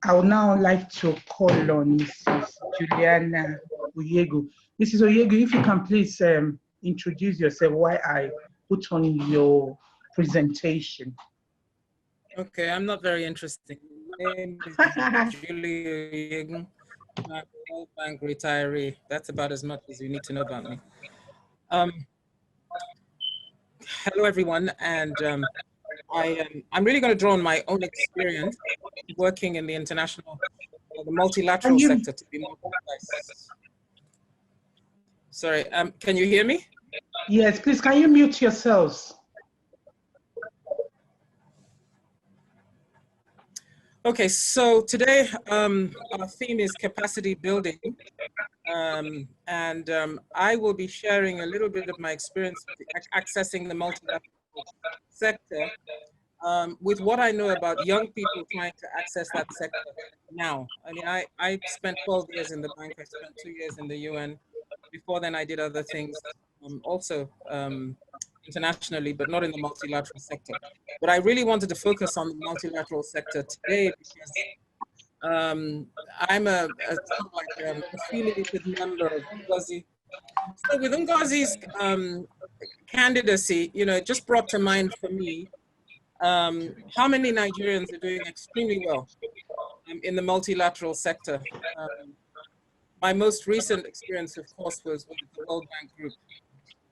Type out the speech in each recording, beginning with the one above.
I would now like to call on Mrs. Juliana Oyegun. Mrs. Oyegun, if you can please introduce yourself while I put on your presentation. Okay, I'm not very interesting. My name is Julie Oyegun. I'm a World Bank retiree. That's about as much as you need to know about me. Hello, everyone, and I'm really going to draw on my own experience working in the international, the multilateral sector, to be more precise. Sorry, can you hear me? Yes, please, can you mute yourselves? Okay, so today our theme is capacity building, and I will be sharing a little bit of my experience accessing the multilateral sector with what I know about young people trying to access that sector now. I mean, I spent 12 years in the bank, I spent 2 years in the UN. Before then I did other things also internationally, but not in the multilateral sector. But I really wanted to focus on the multilateral sector today because I'm a sort of like affiliated member of Ngozi. So with Ngozi's candidacy, you know, it just brought to mind for me how many Nigerians are doing extremely well in the multilateral sector. My most recent experience, of course, was with the World Bank Group.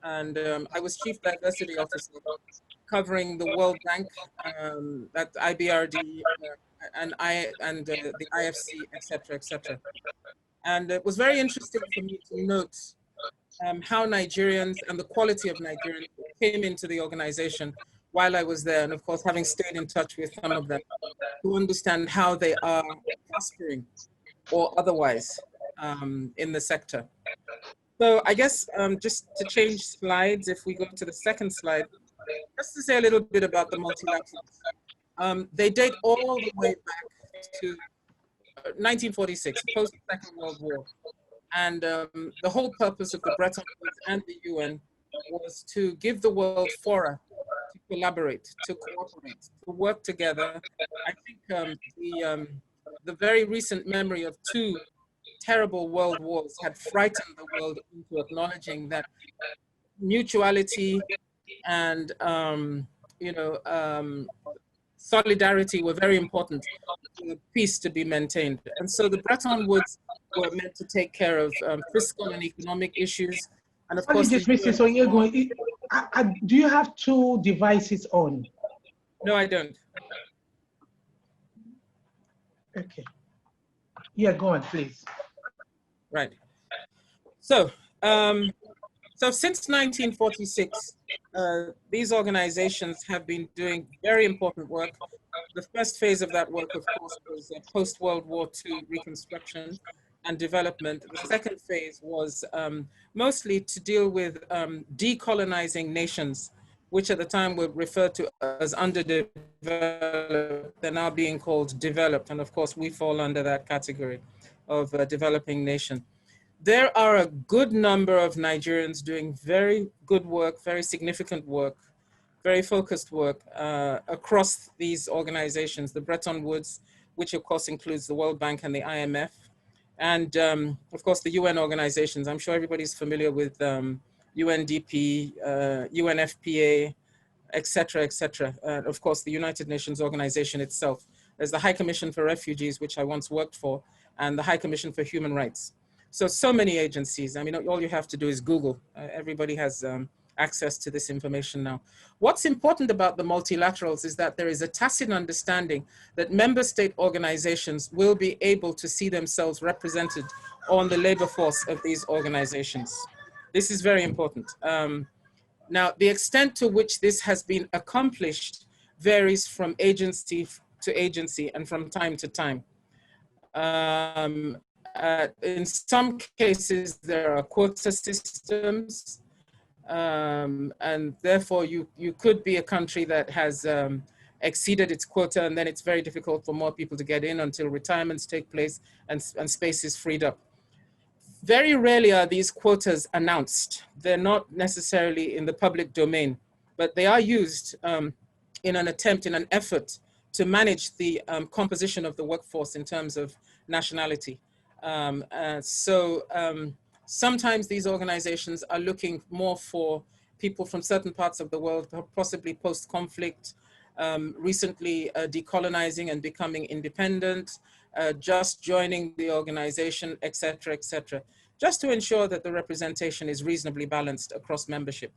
And I was Chief Diversity Officer covering the World Bank, at IBRD, and the IFC, et cetera, And it was very interesting for me to note how Nigerians and the quality of Nigerians came into the organization while I was there. And of course, having stayed in touch with some of them to understand how they are prospering or otherwise in the sector. So I guess just to change slides, if we go to the second slide, just to say a little bit about the multilaterals. They date all the way back to 1946, post-Second World War. And the whole purpose of the Bretton Woods and the UN was to give the world fora to collaborate, to cooperate, to work together. I think the very recent memory of 2 terrible world wars had frightened the world into acknowledging that mutuality and solidarity were very important for peace to be maintained. And so the Bretton Woods were meant to take care of fiscal and economic issues. And of course, Mrs. Oyegun, do you have 2 devices on? No, I don't. Okay. Yeah, go on, please. Right. So, since 1946, these organizations have been doing very important work. The first phase of that work, of course, was post-World War II reconstruction and development. The second phase was mostly to deal with decolonizing nations, which at the time were referred to as underdeveloped. They're now being called developed. And of course, we fall under that category of a developing nation. There are a good number of Nigerians doing very good work, very significant work, very focused work across these organizations, the Bretton Woods, which of course includes the World Bank and the IMF, and of course the UN organizations. I'm sure everybody's familiar with UNDP, UNFPA, et cetera, of course the United Nations organization itself. There's the High Commission for Refugees, which I once worked for, and the High Commission for Human Rights. So many agencies. I mean, all you have to do is Google. Everybody has access to this information now. What's important about the multilaterals is that there is a tacit understanding that member state organizations will be able to see themselves represented on the labor force of these organizations. This is very important. Now, the extent to which this has been accomplished varies from agency to agency and from time to time. In some cases, there are quota systems, and therefore you could be a country that has exceeded its quota, and then it's very difficult for more people to get in until retirements take place and space is freed up. Very rarely are these quotas announced. They're not necessarily in the public domain, but they are used in an effort to manage the composition of the workforce in terms of nationality. Sometimes these organizations are looking more for people from certain parts of the world, possibly post-conflict, recently decolonizing and becoming independent, just joining the organization, et cetera, just to ensure that the representation is reasonably balanced across membership.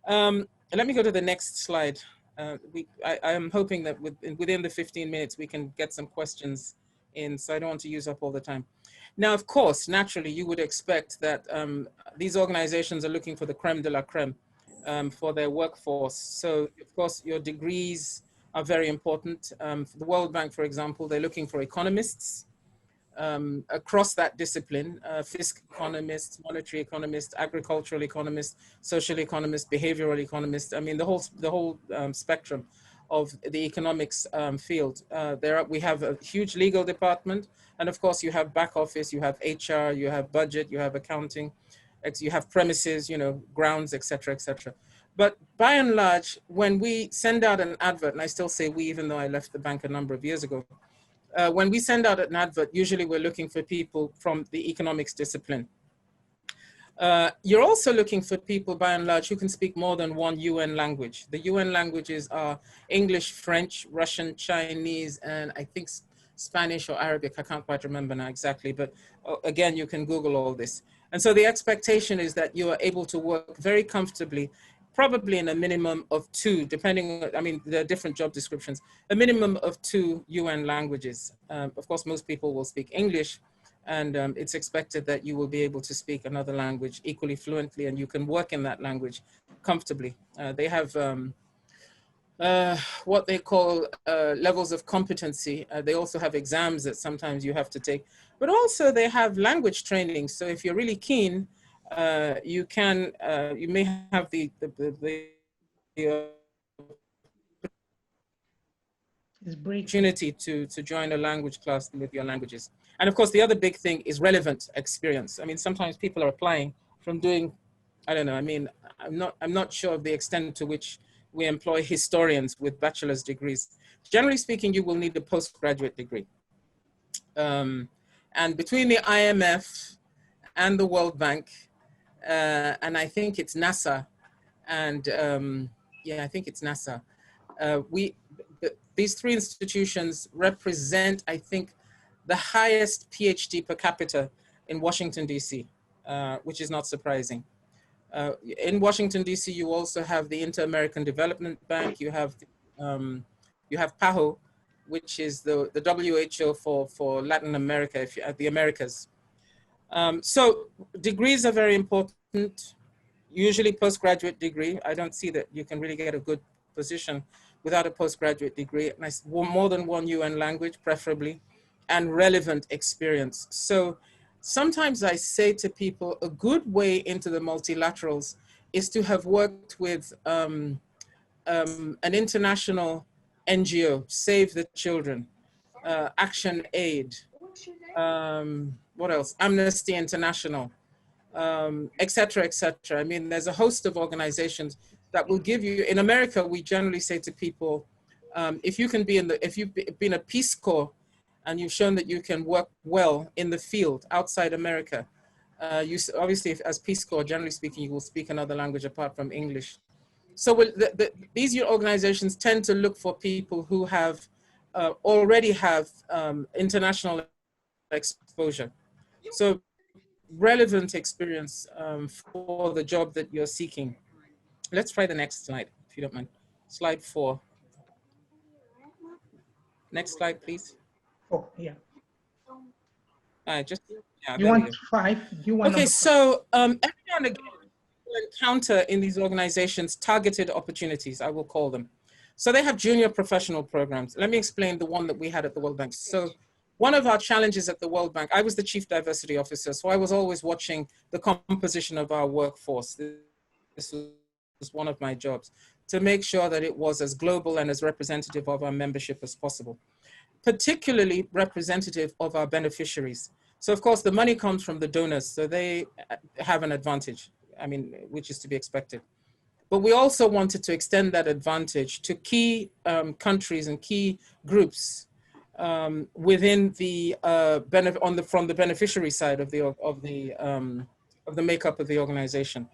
Let me go to the next slide. I am hoping that within the 15 minutes, we can get some questions in, so I don't want to use up all the time. Now, of course, naturally, you would expect that these organizations are looking for the creme de la creme for their workforce. So, of course, your degrees are very important. For the World Bank, for example, they're looking for economists across that discipline, fiscal economists, monetary economists, agricultural economists, social economists, behavioral economists. I mean, the whole spectrum of the economics field. We have a huge legal department, and of course you have back office, you have HR, you have budget, you have accounting, you have premises, grounds, et cetera, et cetera. But by and large, when we send out an advert, and I still say we, even though I left the bank a number of years ago, when we send out an advert, usually we're looking for people from the economics discipline. You're also looking for people, by and large, who can speak more than one UN language. The UN languages are English, French, Russian, Chinese, and I think Spanish or Arabic. I can't quite remember now exactly, but again, you can Google all this. And so the expectation is that you are able to work very comfortably, probably in a minimum of 2, depending on, I mean, there are different job descriptions, a minimum of 2 UN languages. Of course, most people will speak English, and it's expected that you will be able to speak another language equally fluently, and you can work in that language comfortably. They have what they call levels of competency. They also have exams that sometimes you have to take, but also they have language training. So if you're really keen, you may have the opportunity to join a language class with your languages. And of course, the other big thing is relevant experience. I mean, sometimes people are applying from doing, I don't know, I mean, I'm not sure of the extent to which we employ historians with bachelor's degrees. Generally speaking, you will need a postgraduate degree. And between the IMF and the World Bank, and I think it's NASA, and yeah, I think it's NASA, these 3 institutions represent, I think, the highest PhD per capita in Washington, D.C., which is not surprising. In Washington, D.C., you also have the Inter-American Development Bank. You have PAHO, which is the WHO for Latin America, the Americas. So degrees are very important, usually postgraduate degree. I don't see that you can really get a good position without a postgraduate degree, more than 1 UN language, preferably, and relevant experience. So sometimes I say to people, a good way into the multilaterals is to have worked with an international NGO, Save the Children, Action Aid, what else? Amnesty International, et cetera, et cetera. I mean, there's a host of organizations that will give you, in America, we generally say to people, if you've been a Peace Corps and you've shown that you can work well in the field outside America, obviously as Peace Corps, generally speaking, you will speak another language apart from English. So these organizations tend to look for people who have already have international exposure. So relevant experience for the job that you're seeking. Let's try the next slide, if you don't mind. Slide 4. Next slide, please. Oh, yeah. Yeah, you want 5? You want okay, so every now and again, you encounter in these organizations targeted opportunities, I will call them. So they have junior professional programs. Let me explain the one that we had at the World Bank. So one of our challenges at the World Bank, I was the chief diversity officer, so I was always watching the composition of our workforce. This was one of my jobs, to make sure that it was as global and as representative of our membership as possible, particularly representative of our beneficiaries. So of course the money comes from the donors, so they have an advantage, I mean, which is to be expected. But we also wanted to extend that advantage to key countries and key groups within the from the beneficiary side of the makeup of the organization.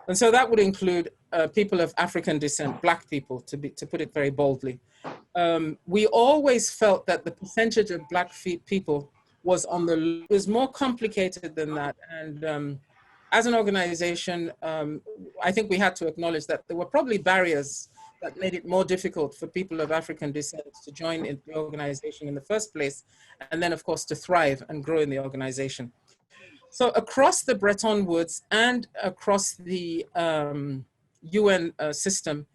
And so that would include people of African descent, Black people, to put it very boldly. We always felt that the percentage of Black people was more complicated than that. And as an organization, I think we had to acknowledge that there were probably barriers that made it more difficult for people of African descent to join in the organization in the first place, and then of course to thrive and grow in the organization. So across the Bretton Woods and across the UN system,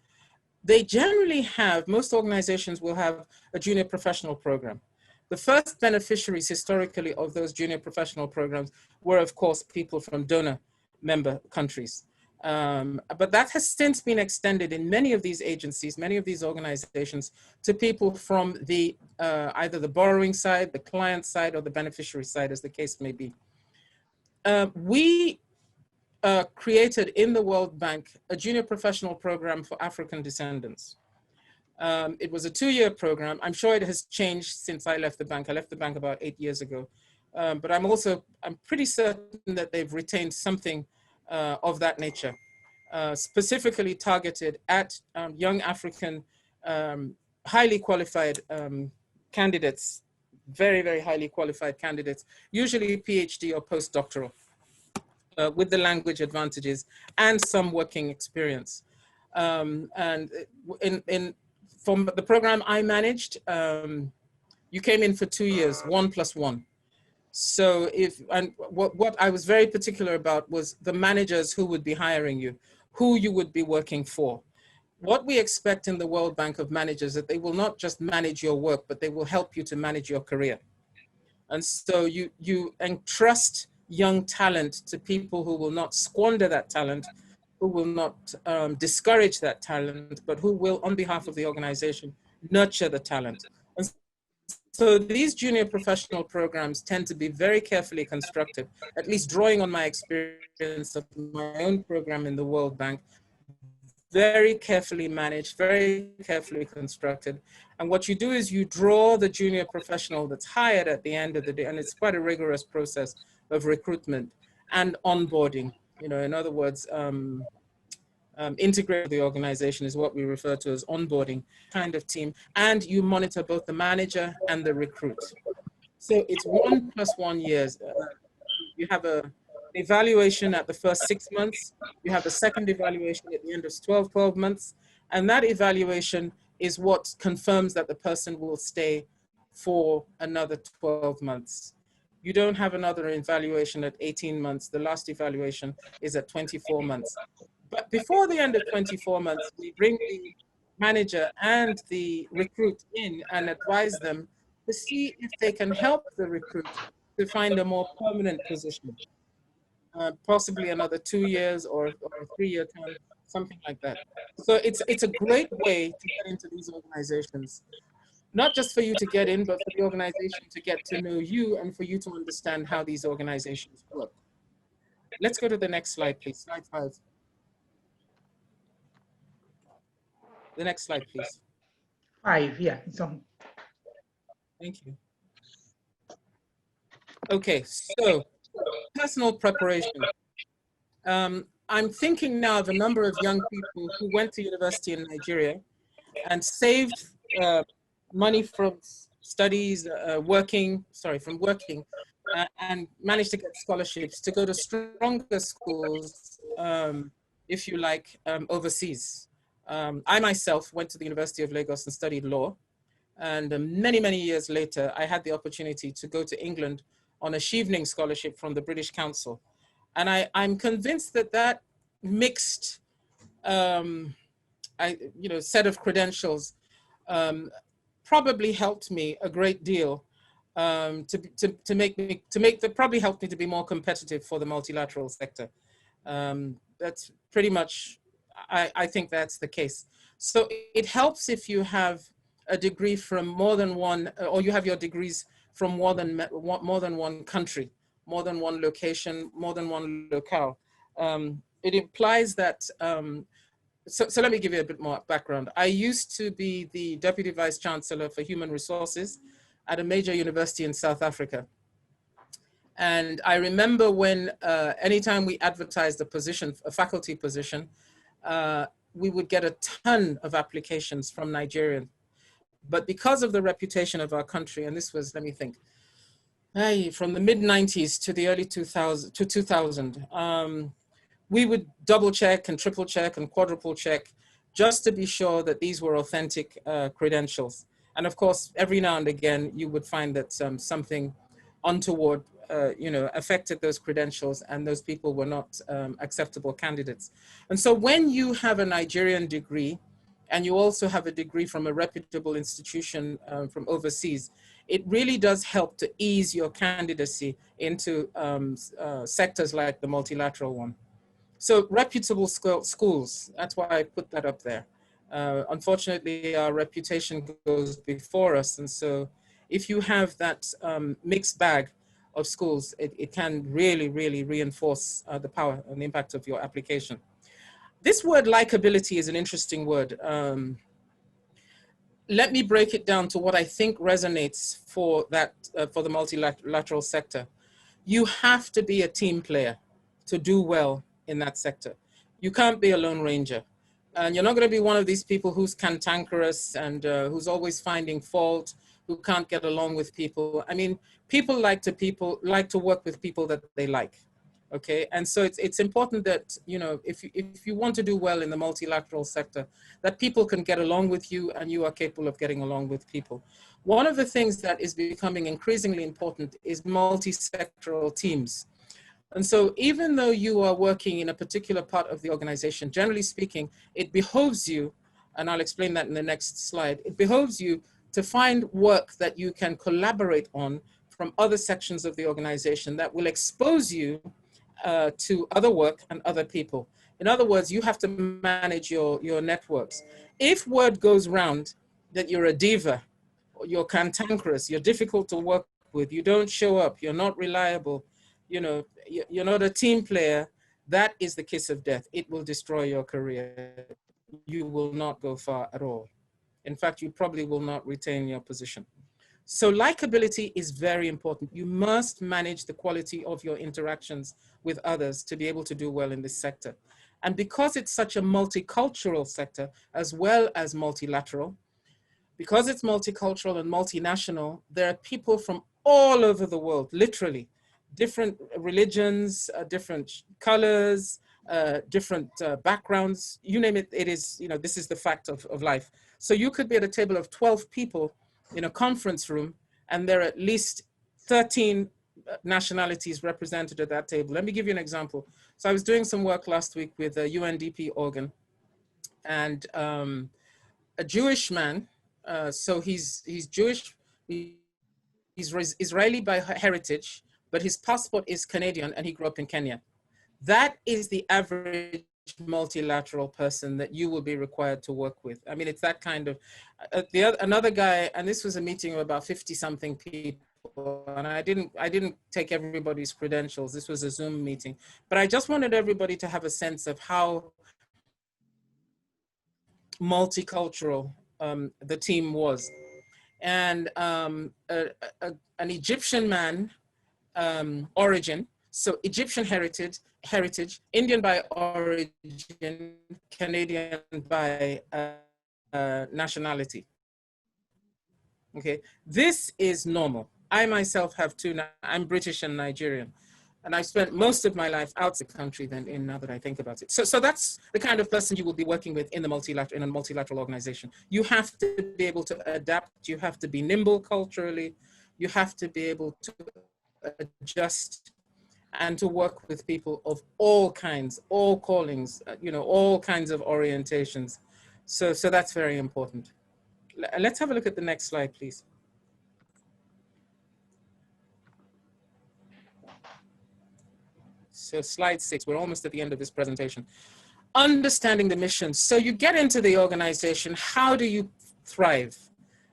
they generally have, most organizations will have a junior professional program. The first beneficiaries historically of those junior professional programs were, of course, people from donor member countries. But that has since been extended in many of these agencies, many of these organizations, to people from the either the borrowing side, the client side, or the beneficiary side, as the case may be. We created in the World Bank a junior professional program for African descendants. It was a 2-year program. I'm sure it has changed since I left the bank. I left the bank about 8 years ago. But I'm pretty certain that they've retained something of that nature, specifically targeted at young African, highly qualified candidates, very, very highly qualified candidates, usually PhD or postdoctoral, with the language advantages and some working experience. And from the program I managed, you came in for 2 years, 1 + 1. So what I was very particular about was the managers who would be hiring you, who you would be working for. What we expect in the World Bank of managers is that they will not just manage your work, but they will help you to manage your career. And so you entrust young talent to people who will not squander that talent, who will not discourage that talent, but who will, on behalf of the organization, nurture the talent. And so these junior professional programs tend to be very carefully constructed, at least drawing on my experience of my own program in the World Bank, very carefully managed, very carefully constructed. And what you do is you draw the junior professional that's hired at the end of the day, and it's quite a rigorous process of recruitment and onboarding. You know, in other words, integrate the organization is what we refer to as onboarding kind of team, and you monitor both the manager and the recruit. So it's 1 + 1 years. You have an evaluation at the first 6 months, you have a second evaluation at the end of 12 months, and that evaluation is what confirms that the person will stay for another 12 months. You don't have another evaluation at 18 months. The last evaluation is at 24 months. But before the end of 24 months, we bring the manager and the recruit in and advise them to see if they can help the recruit to find a more permanent position, possibly another 2 years or a 3-year term, something like that. So it's a great way to get into these organizations, not just for you to get in, but for the organization to get to know you and for you to understand how these organizations work. Let's go to the next slide, please. Slide 5. The next slide, please. 5, yeah, it's on. Thank you. Okay, so personal preparation. I'm thinking now of a number of young people who went to university in Nigeria and saved money from studies, from working, and managed to get scholarships to go to stronger schools, if you like, overseas. I myself went to the University of Lagos and studied law. And many, many years later, I had the opportunity to go to England on a Chevening scholarship from the British Council. And I'm convinced that that mixed set of credentials probably helped me a great deal probably helped me to be more competitive for the multilateral sector. That's pretty much, I think that's the case. So it helps if you have a degree from more than one, or you have your degrees from more than one country, more than one location, more than one locale. It implies that so let me give you a bit more background. I used to be the Deputy Vice Chancellor for Human Resources at a major university in South Africa. And I remember when, anytime we advertised a position, a faculty position, we would get a ton of applications from Nigerians. But because of the reputation of our country, and this was, let me think, from the mid-90s to the early 2000, we would double check and triple check and quadruple check just to be sure that these were authentic credentials. And of course, every now and again, you would find that something untoward affected those credentials and those people were not acceptable candidates. And so when you have a Nigerian degree and you also have a degree from a reputable institution from overseas, it really does help to ease your candidacy into sectors like the multilateral one. So reputable schools, that's why I put that up there. Unfortunately, our reputation goes before us. And so if you have that mixed bag of schools, it can really, really reinforce the power and the impact of your application. This word likability is an interesting word. Let me break it down to what I think resonates for that, for the multilateral sector. You have to be a team player to do well in that sector. You can't be a lone ranger. And you're not going to be one of these people who's cantankerous and who's always finding fault, who can't get along with people. I mean, people like to work with people that they like. Okay, and so it's important that, you know, if you want to do well in the multilateral sector, that people can get along with you and you are capable of getting along with people. One of the things that is becoming increasingly important is multi-sectoral teams. And so even though you are working in a particular part of the organization, generally speaking, it behoves you, and I'll explain that in the next slide, it behoves you to find work that you can collaborate on from other sections of the organization that will expose you to other work and other people. In other words, you have to manage your networks. If word goes round that you're a diva, or you're cantankerous, you're difficult to work with, you don't show up, you're not reliable, you know, you're not a team player, that is the kiss of death. It will destroy your career. You will not go far at all. In fact, you probably will not retain your position. So likability is very important. You must manage the quality of your interactions with others to be able to do well in this sector. And because it's such a multicultural sector, as well as multilateral, because it's multicultural and multinational, there are people from all over the world, literally, different religions, different colors, different backgrounds, you name it, it is, you know, this is the fact of life. So you could be at a table of 12 people in a conference room, and there are at least 13 nationalities represented at that table. Let me give you an example. So I was doing some work last week with a UNDP organ, and a Jewish man, so he's Jewish, he's Israeli by heritage, but his passport is Canadian and he grew up in Kenya. That is the average multilateral person that you will be required to work with. I mean, it's that kind of, another guy, and this was a meeting of about 50 something people, and I didn't take everybody's credentials. This was a Zoom meeting, but I just wanted everybody to have a sense of how multicultural the team was. And an Egyptian man, origin, so Egyptian heritage, Indian by origin, Canadian by nationality. Okay, this is normal. I myself have two, I'm British and Nigerian. And I spent most of my life outside the country than in, now that I think about it. So that's the kind of person you will be working with in a multilateral organization. You have to be able to adapt. You have to be nimble culturally. You have to be able to adjust and to work with people of all kinds, all callings, you know, all kinds of orientations. So that's very important. Let's have a look at the next slide, please. So slide 6, we're almost at the end of this presentation. Understanding the mission. So you get into the organization, how do you thrive?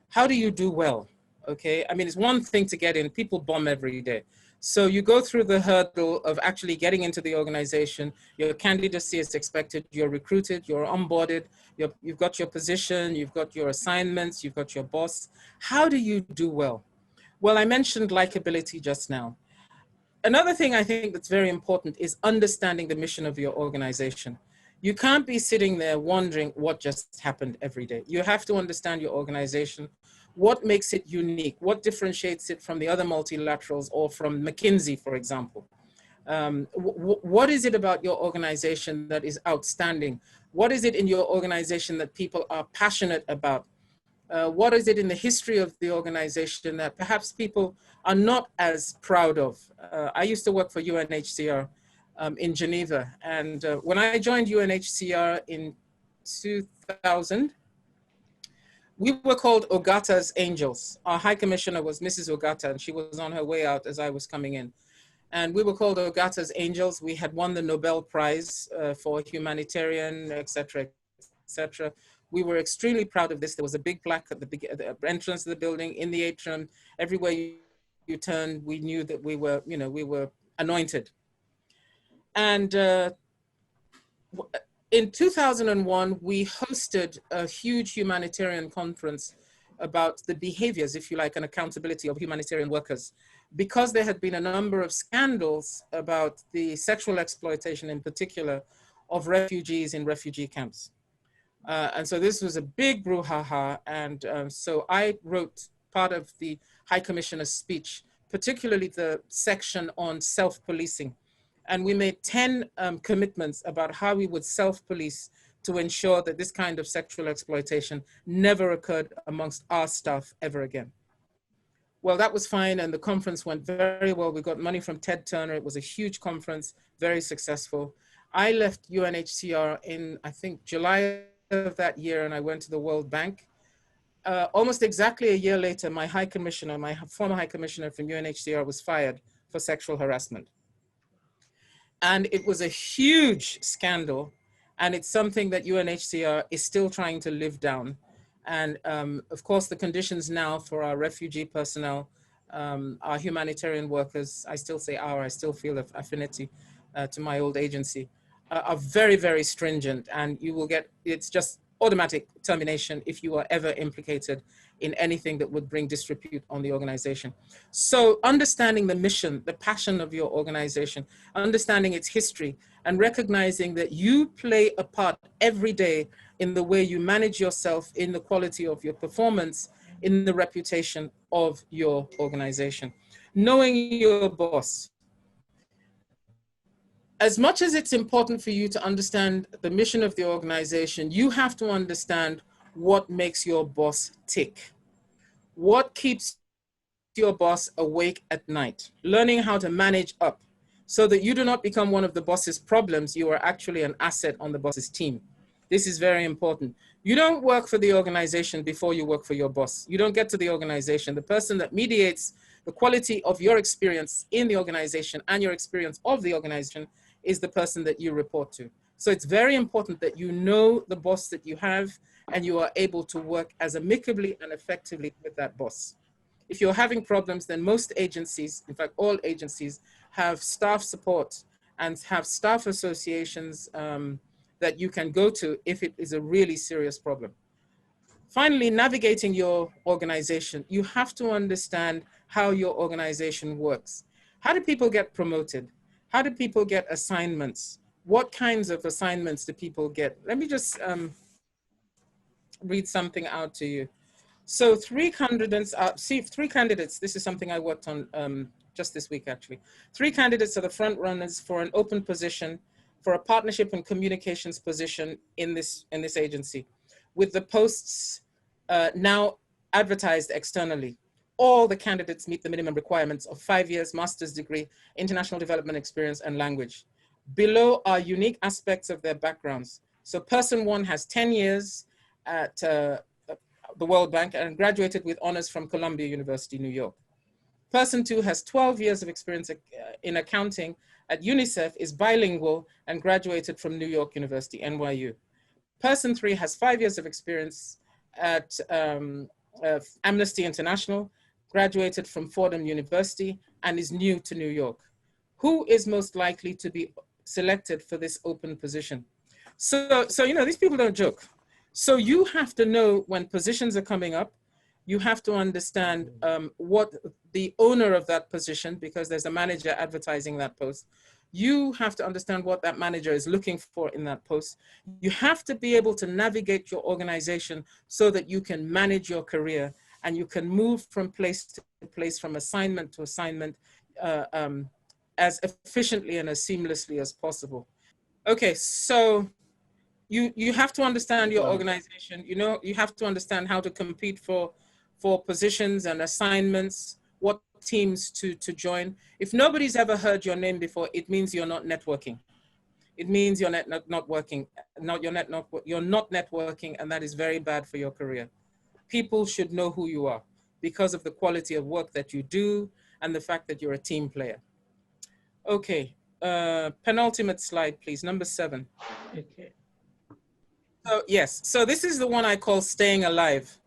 How do you do well? Okay, I mean, it's one thing to get in, people bomb every day. So you go through the hurdle of actually getting into the organization. Your candidacy is expected, you're recruited, you're onboarded, you've got your position, you've got your assignments, you've got your boss. How do you do well? Well, I mentioned likability just now. Another thing I think that's very important is understanding the mission of your organization. You can't be sitting there wondering what just happened every day. You have to understand your organization, what makes it unique, what differentiates it from the other multilaterals or from McKinsey, for example. What is it about your organization that is outstanding? What is it in your organization that people are passionate about? What is it in the history of the organization that perhaps people are not as proud of? I used to work for UNHCR in Geneva. And when I joined UNHCR in 2000, we were called Ogata's Angels. Our High Commissioner was Mrs. Ogata, and she was on her way out as I was coming in. And we were called Ogata's Angels. We had won the Nobel Prize for humanitarian, et cetera, et cetera. We were extremely proud of this. There was a big plaque at the entrance of the building, in the atrium. Everywhere you turned, we knew that we were, you know, we were anointed. And in 2001, we hosted a huge humanitarian conference about the behaviors, if you like, and accountability of humanitarian workers, because there had been a number of scandals about the sexual exploitation, in particular, of refugees in refugee camps. And so this was a big brouhaha. And so I wrote part of the High Commissioner's speech, particularly the section on self-policing. And we made 10 commitments about how we would self-police to ensure that this kind of sexual exploitation never occurred amongst our staff ever again. Well, that was fine, and the conference went very well. We got money from Ted Turner. It was a huge conference, very successful. I left UNHCR in, I think, July of that year, and I went to the World Bank. Almost exactly a year later, my High Commissioner, my former High Commissioner from UNHCR, was fired for sexual harassment. And it was a huge scandal, and it's something that UNHCR is still trying to live down. And of course, the conditions now for our refugee personnel, our humanitarian workers, I still say our, I still feel affinity to my old agency, are very, very stringent, and you will get, it's just automatic termination if you are ever implicated in anything that would bring disrepute on the organization. So understanding the mission, the passion of your organization, understanding its history, and recognizing that you play a part every day in the way you manage yourself, in the quality of your performance, in the reputation of your organization. Knowing your boss. As much as it's important for you to understand the mission of the organization, you have to understand what makes your boss tick. What keeps your boss awake at night? Learning how to manage up so that you do not become one of the boss's problems. You are actually an asset on the boss's team. This is very important. You don't work for the organization before you work for your boss. You don't get to the organization. The person that mediates the quality of your experience in the organization and your experience of the organization is the person that you report to. So it's very important that you know the boss that you have and you are able to work as amicably and effectively with that boss. If you're having problems, then most agencies, in fact, all agencies, have staff support and have staff associations that you can go to if it is a really serious problem. Finally, navigating your organization, you have to understand how your organization works. How do people get promoted? How do people get assignments? What kinds of assignments do people get? Let me just read something out to you. So three candidates, this is something I worked on just this week actually. 3 candidates are the front runners for an open position for a partnership and communications position in this agency, with the posts now advertised externally. All the candidates meet the minimum requirements of 5 years, master's degree, international development experience, and language. Below are unique aspects of their backgrounds. So person 1 has 10 years at the World Bank and graduated with honors from Columbia University, New York. Person 2 has 12 years of experience in accounting at UNICEF, is bilingual, and graduated from New York University, NYU. Person 3 has 5 years of experience at Amnesty International, graduated from Fordham University, and is new to New York. Who is most likely to be selected for this open position? So you know, these people don't joke. So you have to know when positions are coming up. You have to understand what the owner of that position, because there's a manager advertising that post. You have to understand what that manager is looking for in that post. You have to be able to navigate your organization so that you can manage your career and you can move from place to place, from assignment to assignment, as efficiently and as seamlessly as possible. Okay, so you have to understand your organization. You know, you have to understand how to compete for positions and assignments, what teams to join. If nobody's ever heard your name before, it means you're not networking. It means you're not working, you're not networking, and that is very bad for your career. People should know who you are because of the quality of work that you do and the fact that you're a team player. Okay, penultimate slide, please, number 7. Okay. So yes, so this is the one I call staying alive.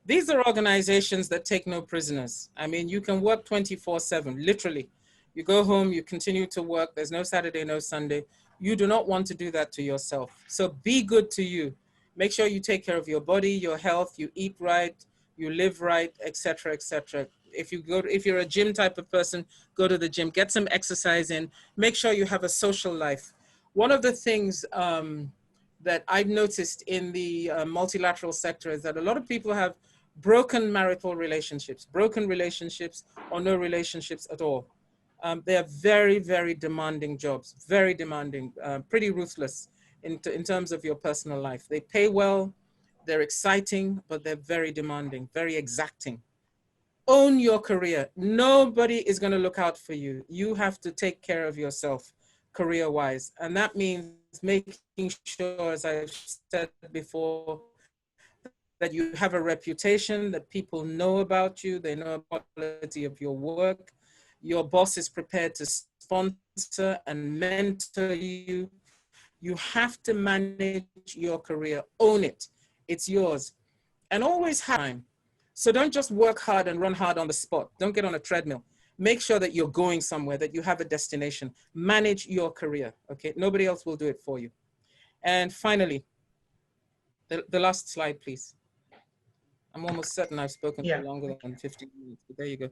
These are organizations that take no prisoners. I mean, you can work 24/7, literally. You go home, you continue to work. There's no Saturday, no Sunday. You do not want to do that to yourself. So be good to you. Make sure you take care of your body, your health, you eat right, you live right, etc., etc. If you're a gym type of person, go to the gym, get some exercise in, make sure you have a social life. One of the things that I've noticed in the multilateral sector is that a lot of people have broken marital relationships, or no relationships at all. They are very, very demanding jobs, very demanding, pretty ruthless in terms of your personal life. They pay well, they're exciting, but they're very demanding, very exacting. Own your career. Nobody is going to look out for you. You have to take care of yourself career-wise. And that means making sure, as I've said before, that you have a reputation, that people know about you, they know about the quality of your work. Your boss is prepared to sponsor and mentor you. You have to manage your career, own it. It's yours. And always have time. So don't just work hard and run hard on the spot. Don't get on a treadmill. Make sure that you're going somewhere, that you have a destination. Manage your career, okay? Nobody else will do it for you. And finally, the last slide, please. I'm almost certain I've spoken for longer than 15 minutes, but there you go.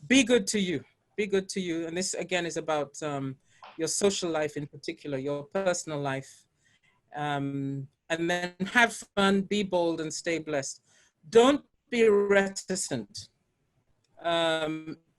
Be good to you. Be good to you. And this, again, is about your social life in particular, your personal life. And then have fun, be bold, and stay blessed. Don't be reticent.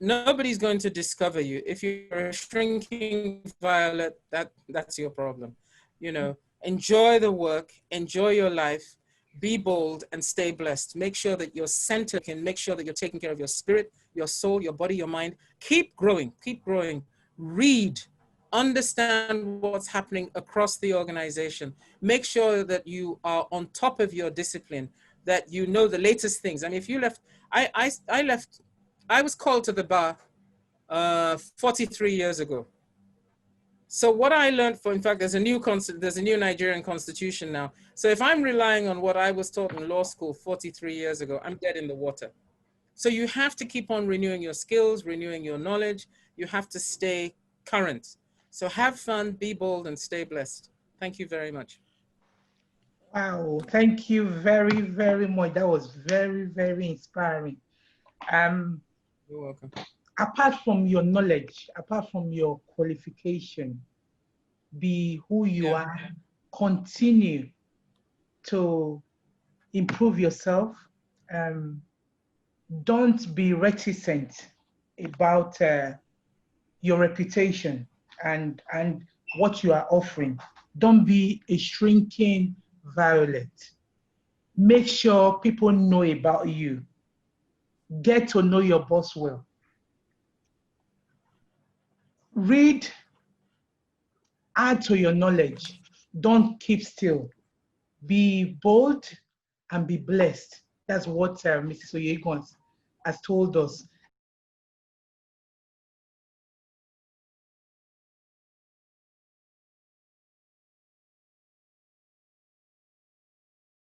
Nobody's going to discover you. If you're a shrinking violet, that's your problem. You know, enjoy the work, enjoy your life, be bold, and stay blessed. Make sure that you're centered, and make sure that you're taking care of your spirit, your soul, your body, your mind. Keep growing, keep growing. Read, understand what's happening across the organization. Make sure that you are on top of your discipline, that you know the latest things. I mean, if you left, I was called to the bar 43 years ago. So what I learned in fact, there's a new Nigerian constitution now. So if I'm relying on what I was taught in law school 43 years ago, I'm dead in the water. So you have to keep on renewing your skills, renewing your knowledge. You have to stay current. So have fun, be bold, and stay blessed. Thank you very much. Wow, thank you very, very much. That was very, very inspiring. You're welcome. Apart from your knowledge, apart from your qualification, be who you are, continue to improve yourself. Don't be reticent about your reputation and what you are offering. Don't be a shrinking violet. Make sure people know about you. Get to know your boss well. Read, add to your knowledge. Don't keep still. Be bold and be blessed. That's what Mrs. Oyegun has told us.